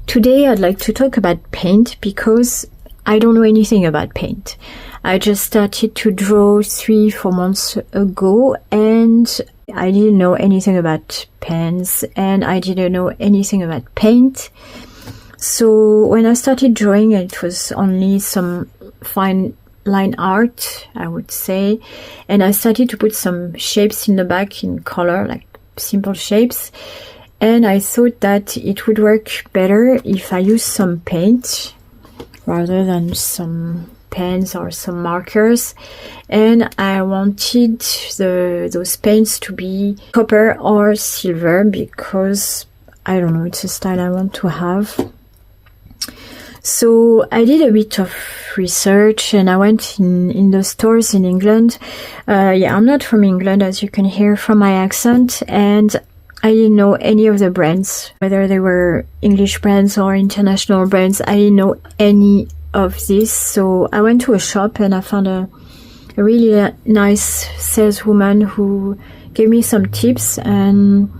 Today I'd like to talk about paint because I don't know anything about paint. I just started to draw 3-4 months ago and I didn't know anything about pens and I didn't know anything about paint. So when I started drawing, it was only some fine line art, I would say, and I started to put some shapes in the back in color, like simple shapes, and I thought that it would work better if I use some paint rather than some pens or some markers, and I wanted those paints to be copper or silver because I don't know, it's a style I want to have. So I did a bit of research and I went in the stores in England. I'm not from England, as you can hear from my accent, and I didn't know any of the brands, whether they were English brands or international brands. I didn't know any of this. So I went to a shop and I found a really nice saleswoman who gave me some tips, and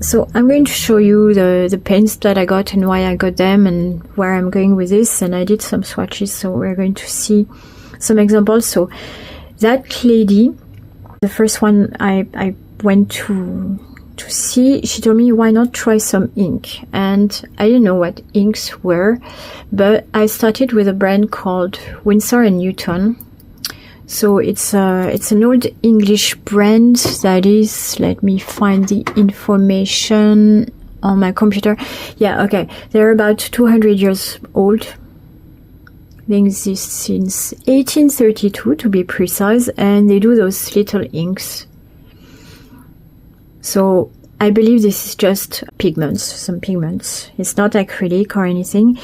so I'm going to show you the paints that I got and why I got them and where I'm going with this, and I did some swatches, so we're going to see some examples. So that lady, the first one I went to see, she told me why not try some ink, and I didn't know what inks were, but I started with a brand called Winsor & Newton. So it's an old English brand that is, let me find the information on my computer. Yeah, okay, they're about 200 years old. They exist since 1832 to be precise, and they do those little inks. So I believe this is just pigments, some pigments. It's not acrylic or anything,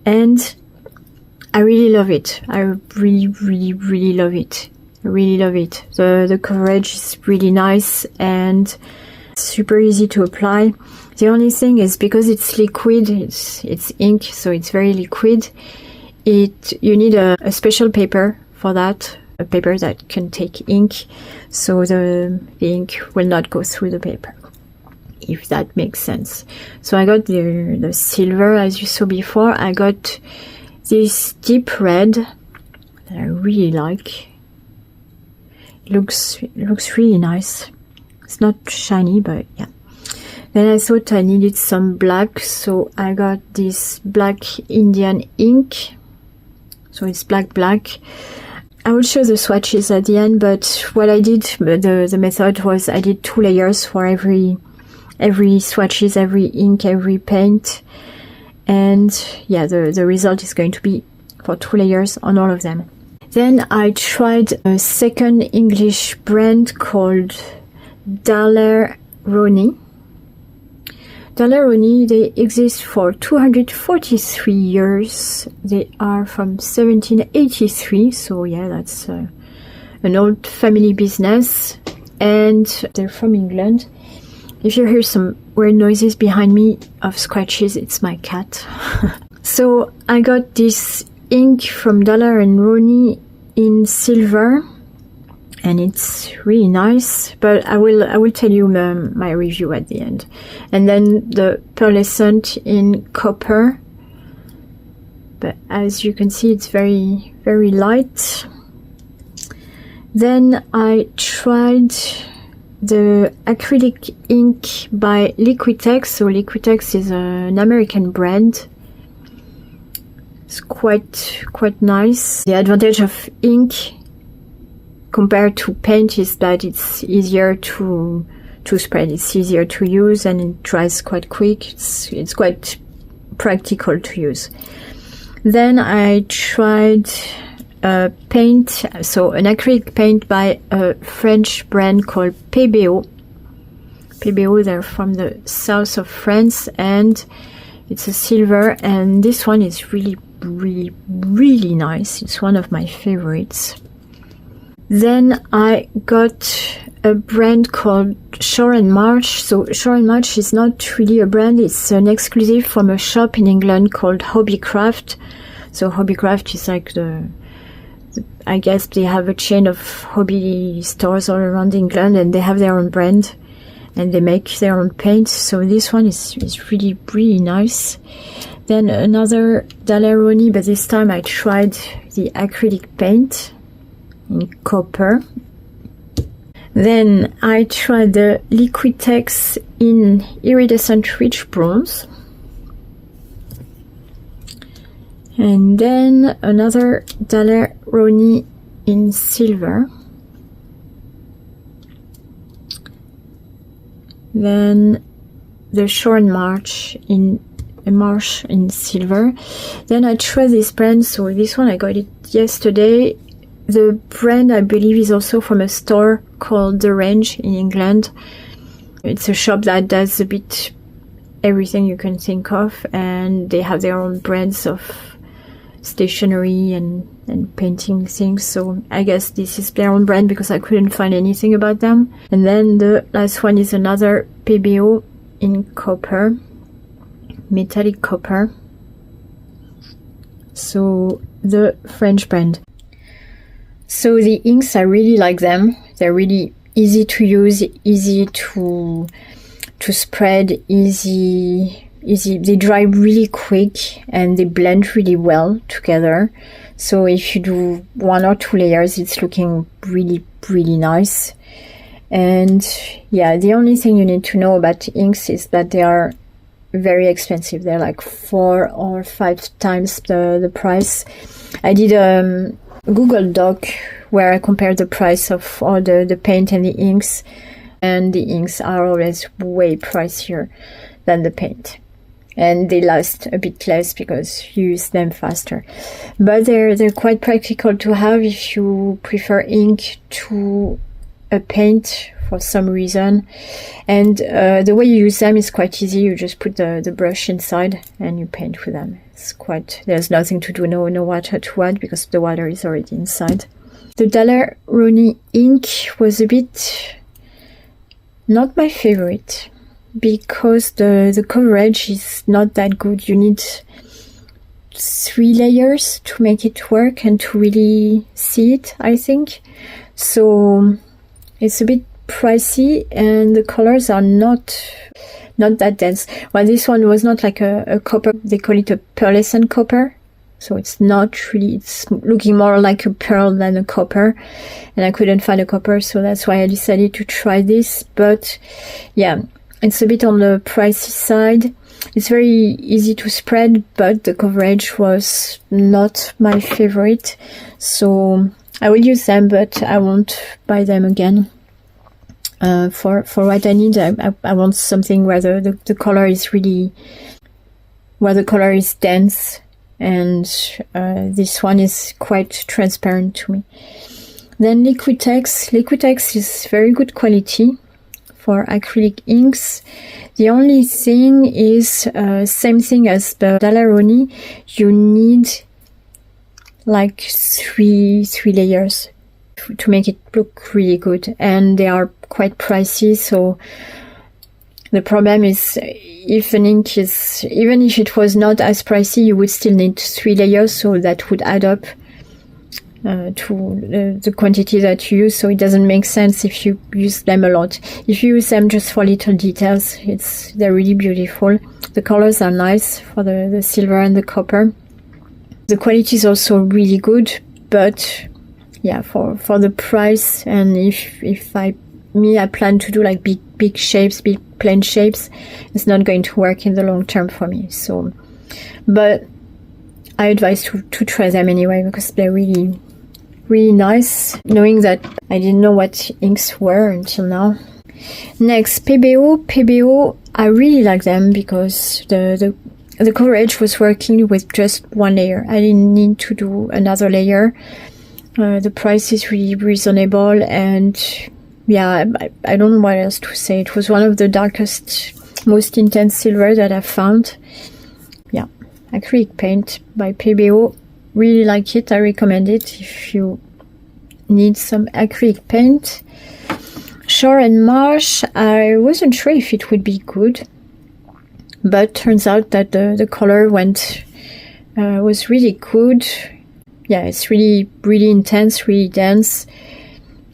and I really love it. I really love it. I really love it. The coverage is really nice and super easy to apply. The only thing is because it's liquid, it's ink, so it's very liquid. You need a special paper for that, a paper that can take ink, so the ink will not go through the paper, if that makes sense. So I got the silver, as you saw before. I got this deep red that I really like. It looks really nice. It's not shiny, but yeah. Then I thought I needed some black, so I got this black Indian ink. So it's black. I will show the swatches at the end, but what I did, the method was I did 2 layers for every swatches, every ink, every paint. And yeah, the result is going to be for 2 layers on all of them. Then I tried a second English brand called Daler-Rowney. Daler-Rowney, they exist for 243 years. They are from 1783, so yeah, that's an old family business, and they're from England. If you hear some weird noises behind me of scratches, it's my cat. So I got this ink from Daler-Rowney in silver, and it's really nice, but I will tell you my review at the end. And then the pearlescent in copper, but as you can see, it's very light. Then I tried the Acrylic Ink by Liquitex. So Liquitex is an American brand. It's quite nice. The advantage of ink compared to paint is that it's easier to spread. It's easier to use and it dries quite quick. It's quite practical to use. Then I tried paint, so an acrylic paint by a French brand called PBO. PBO, they're from the south of France, and it's a silver, and this one is really nice. It's one of my favorites. Then I got a brand called Shore and Marsh. So Shore and Marsh is not really a brand, it's an exclusive from a shop in England called Hobbycraft. So Hobbycraft is like I guess they have a chain of hobby stores all around England, and they have their own brand. and they make their own paint. So this one is really, really nice. Then another Daleroni, but this time I tried the acrylic paint in copper. Then I tried the Liquitex in iridescent rich bronze. And then another Daleroni in silver. Then the Shore and Marsh in silver. Then I tried this brand, so this one I got it yesterday. The brand I believe is also from a store called The Range in England. It's a shop that does a bit everything you can think of, and they have their own brands of stationery and painting things. So I guess this is their own brand because I couldn't find anything about them. And then the last one is another PBO in copper, metallic copper. So the French brand. So the inks, I really like them. They're really easy to use, easy to spread, easy. They dry really quick and they blend really well together. So if you do 1 or 2 layers, it's looking really, really nice. And yeah, the only thing you need to know about inks is that they are very expensive. They're like 4 or 5 times the price. I did a Google Doc where I compared the price of all the paint and the inks, and the inks are always way pricier than the paint. And they last a bit less because you use them faster. But they're quite practical to have if you prefer ink to a paint for some reason. And the way you use them is quite easy. You just put the brush inside and you paint with them. There's nothing to do, no water to add because the water is already inside. The Daleroni ink was a bit not my favorite, because the coverage is not that good. You need 3 layers to make it work and to really see it, I think. So it's a bit pricey and the colors are not that dense. Well, this one was not like a copper. They call it a pearlescent copper. So it's not really, it's looking more like a pearl than a copper. And I couldn't find a copper, so that's why I decided to try this. But yeah, it's a bit on the pricey side. It's very easy to spread, but the coverage was not my favorite. So I will use them, but I won't buy them again. For what I need, I want something where the color is really, where the color is dense. And this one is quite transparent to me. Then Liquitex. Liquitex is very good quality for acrylic inks. The only thing is same thing as the Daleroni. You need like three layers to make it look really good, and they are quite pricey. So the problem is, if an ink is, even if it was not as pricey, you would still need 3 layers, so that would add up to the quantity that you use. So it doesn't make sense if you use them a lot. If you use them just for little details, they're really beautiful. The colors are nice for the silver and the copper. The quality is also really good, but yeah, for the price, and if I plan to do like big shapes, big plain shapes, it's not going to work in the long term for me. So, but I advise to try them anyway, because they're really, really nice, knowing that I didn't know what inks were until now. Next, PBO, I really like them because the coverage was working with just 1 layer. I didn't need to do another layer. The price is really reasonable, and yeah, I don't know what else to say. It was one of the darkest, most intense silver that I've found. Yeah, Acrylic Paint by PBO. Really like it. I recommend it if you need some acrylic paint. Shore and Marsh, I wasn't sure if it would be good, but turns out that the color was really good. Yeah, it's really, really intense, really dense.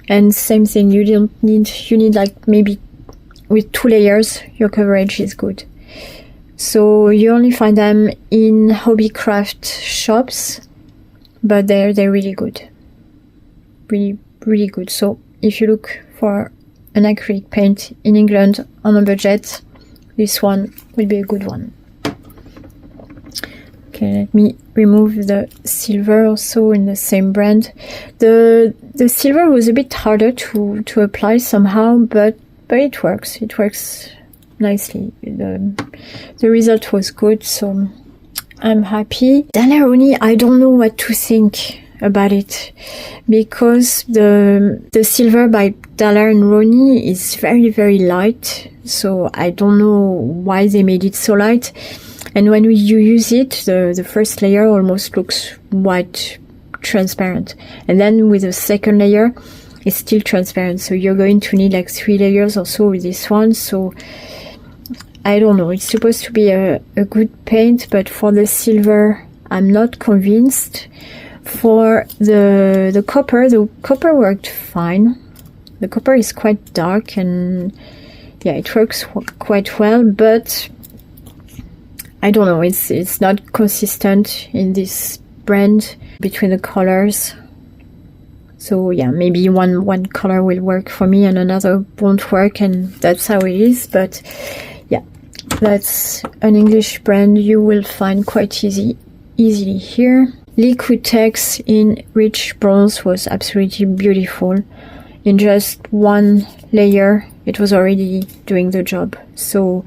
And same thing, you need like maybe with 2 layers, your coverage is good. So you only find them in hobbycraft shops, but they're really good. Really, really good. So if you look for an acrylic paint in England on a budget, this one will be a good one. Okay, let me remove the silver also in the same brand. The silver was a bit harder to apply somehow, but it works. It works nicely. The result was good, so I'm happy. Daleroni, I don't know what to think about it, because the silver by Daler and Roni is very, very light, so I don't know why they made it so light. And when you use it, the first layer almost looks white transparent, and then with the second layer it's still transparent, so you're going to need like 3 layers or so with this one. So I don't know, it's supposed to be a good paint, but for the silver I'm not convinced. For the copper worked fine. The copper is quite dark, and yeah, it works quite well, but I don't know, it's not consistent in this brand between the colors. So yeah, maybe one color will work for me and another won't work, and that's how it is. But yeah, that's an English brand you will find quite easily here. Liquitex in rich bronze was absolutely beautiful. In just 1 layer, it was already doing the job. So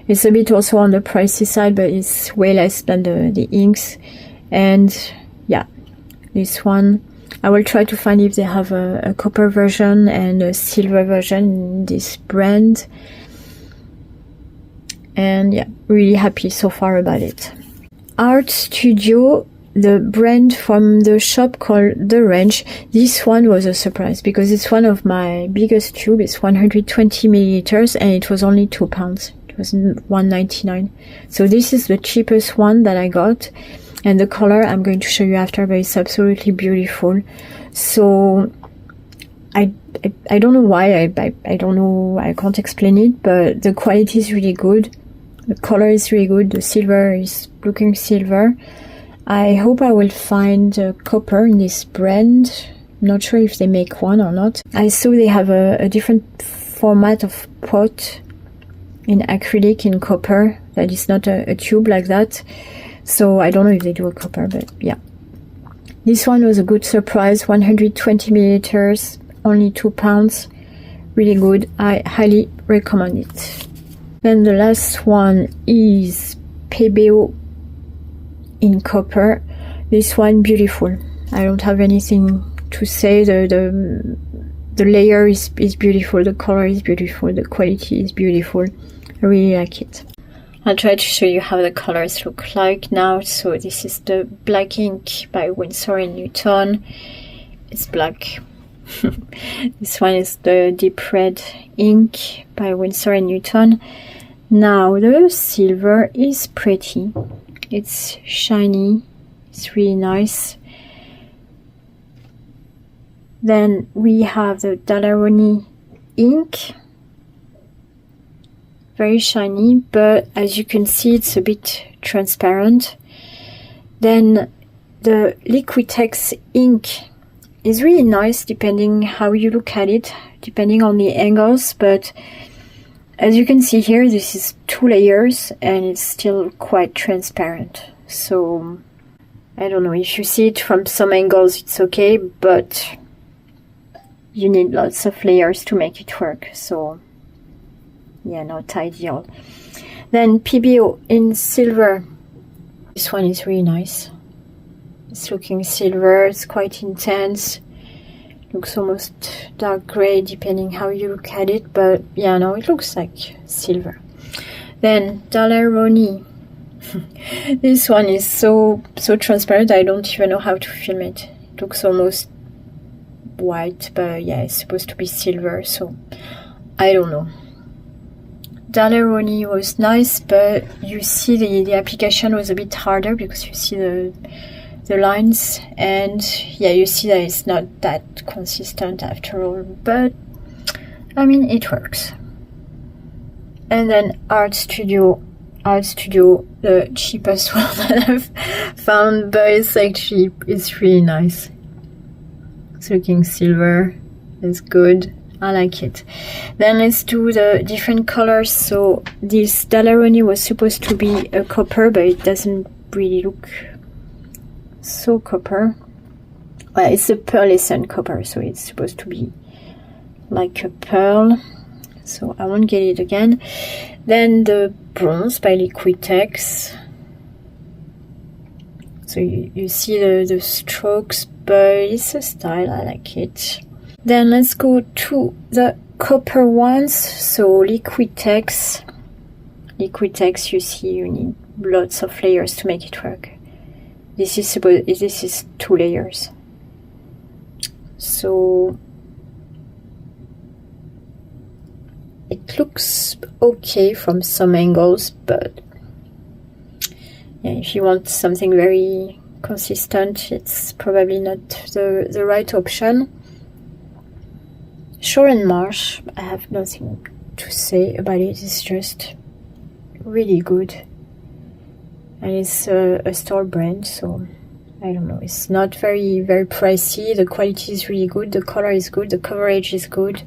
it's a bit also on the pricey side, but it's way less than the inks. And yeah, this one, I will try to find if they have a copper version and a silver version in this brand. And yeah, really happy so far about it. Art Studio, the brand from the shop called The Range. This one was a surprise because it's one of my biggest tube. It's 120 milliliters and it was only £2. It was $1.99. So this is the cheapest one that I got, and the color I'm going to show you after, but it's absolutely beautiful. So I don't know why, I don't know, I can't explain it, but the quality is really good. The color is really good. The silver is looking silver. I hope I will find copper in this brand. I'm not sure if they make one or not. I saw they have a different format of pot in acrylic in copper that is not a tube like that. So I don't know if they do a copper, but yeah. This one was a good surprise. 120 milliliters, only £2. Really good. I highly recommend it. Then the last one is PBO in copper. This one beautiful. I don't have anything to say. The layer is beautiful, the color is beautiful, the quality is beautiful. I really like it. I'll try to show you how the colors look like now. So this is the black ink by Winsor & Newton. It's black. This one is the deep red ink by Winsor & Newton. Now the silver is pretty. It's shiny. It's really nice. Then we have the Daleroni ink. Very shiny, but as you can see, it's a bit transparent. Then the Liquitex ink is really nice depending how you look at it, depending on the angles, but as you can see here, this is 2 layers and it's still quite transparent. So I don't know, if you see it from some angles it's okay, but you need lots of layers to make it work. So yeah, not ideal. Then PBO in silver. This one is really nice. It's looking silver, it's quite intense. Looks almost dark gray depending how you look at it, but yeah, no, it looks like silver. Then Daleroni. This one is so transparent, I don't even know how to film it. It looks almost white, but yeah, it's supposed to be silver, so I don't know. Daleroni was nice, but you see the application was a bit harder because you see the lines, and yeah, you see that it's not that consistent after all, but I mean, it works. And then Art Studio, the cheapest one that I've found, but it's like cheap. It's really nice. It's looking silver. It's good. I like it. Then let's do the different colors. So this Daleroni was supposed to be a copper, but it doesn't really look so copper. Well, it's a pearlescent copper, so it's supposed to be like a pearl. So I won't get it again. Then the Bronze by Liquitex. So you see the strokes, but it's a style. I like it. Then let's go to the copper ones. So Liquitex, you see you need lots of layers to make it work. This is 2 layers. So it looks okay from some angles, but yeah, if you want something very consistent, it's probably not the right option. Shore and Marsh, I have nothing to say about it. It's just really good, and it's a store brand, so I don't know. It's not very pricey. The quality is really good. The color is good. The coverage is good.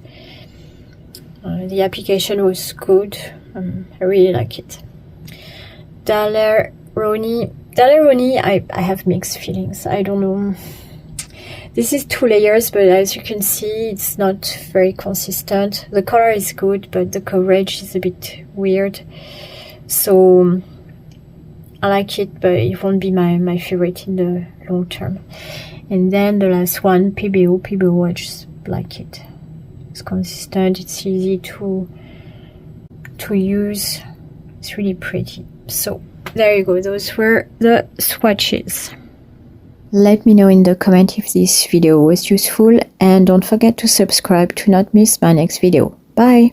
The application was good. I really like it. Daleroni, I have mixed feelings. I don't know. This is 2 layers, but as you can see, it's not very consistent. The color is good, but the coverage is a bit weird. So I like it, but it won't be my favorite in the long term. And then the last one, PBO, I just like it. It's consistent, it's easy to use. It's really pretty. So there you go, those were the swatches. Let me know in the comment if this video was useful, and don't forget to subscribe to not miss my next video. Bye!